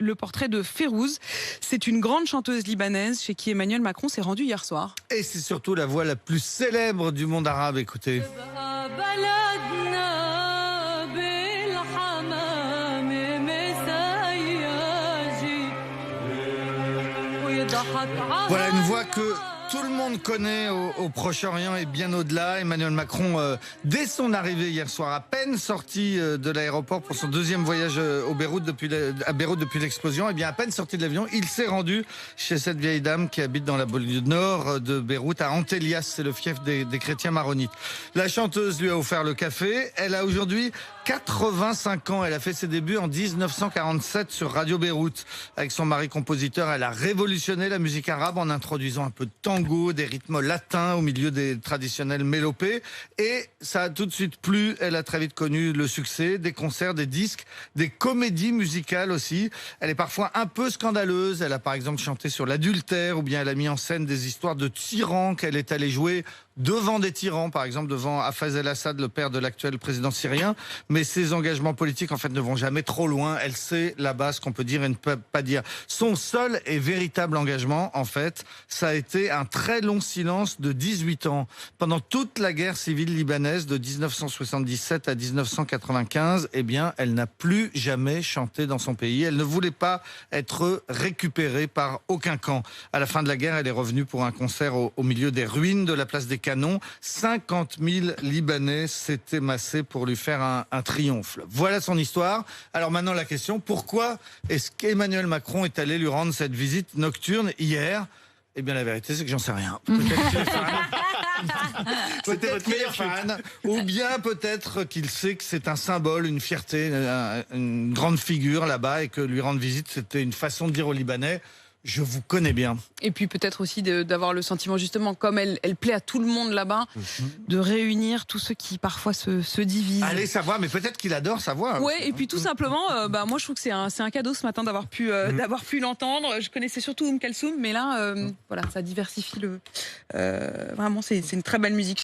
le portrait de Férouz. C'est une grande chanteuse libanaise chez qui Emmanuel Macron s'est rendu hier soir. Et c'est surtout la voix la plus célèbre du monde arabe, écoutez. Voilà une voix que tout le monde connaît au Proche-Orient et bien au-delà. Emmanuel Macron, dès son arrivée hier soir, à peine sorti de l'aéroport pour son deuxième voyage à Beyrouth depuis l'explosion, et bien à peine sorti de l'avion, il s'est rendu chez cette vieille dame qui habite dans la banlieue nord de Beyrouth, à Antélias, c'est le fief des chrétiens maronites. La chanteuse lui a offert le café. Elle a aujourd'hui 85 ans. Elle a fait ses débuts en 1947 sur Radio Beyrouth. Avec son mari compositeur, elle a révolutionné la musique arabe en introduisant un peu de tango, des rythmes latins au milieu des traditionnels mélopées. Et ça a tout de suite plu. Elle a très vite connu le succès, des concerts, des disques, des comédies musicales aussi. Elle est parfois un peu scandaleuse. Elle a par exemple chanté sur l'adultère, ou bien elle a mis en scène des histoires de tyrans qu'elle est allée jouer devant des tyrans, par exemple devant Hafez el-Assad, le père de l'actuel président syrien. Mais ses engagements politiques, en fait, ne vont jamais trop loin. Elle sait là-bas ce qu'on peut dire et ne peut pas dire. Son seul et véritable engagement, en fait, ça a été un très long silence de 18 ans. Pendant toute la guerre civile libanaise de 1977 à 1995, eh bien, elle n'a plus jamais chanté dans son pays. Elle ne voulait pas être récupérée par aucun camp. À la fin de la guerre, elle est revenue pour un concert au milieu des ruines de la place des Canons. 50 000 Libanais s'étaient massés pour lui faire un triomphe. Voilà son histoire. Alors maintenant la question, pourquoi est-ce qu'Emmanuel Macron est allé lui rendre cette visite nocturne hier? Eh bien la vérité c'est que j'en sais rien. Peut-être qu'il est fan. Peut-être qu'il est fan. Ou bien peut-être qu'il sait que c'est un symbole, une fierté, une grande figure là-bas, et que lui rendre visite c'était une façon de dire aux Libanais: je vous connais bien. Et puis peut-être aussi d'avoir le sentiment, justement, comme elle plaît à tout le monde là-bas, de réunir tous ceux qui parfois se divisent. Allez savoir, mais peut-être qu'il adore sa voix. Ouais, et puis tout simplement, moi je trouve que c'est un cadeau ce matin d'avoir pu l'entendre. Je connaissais surtout Kalsoum, mais là, voilà, ça diversifie vraiment, c'est une très belle musique.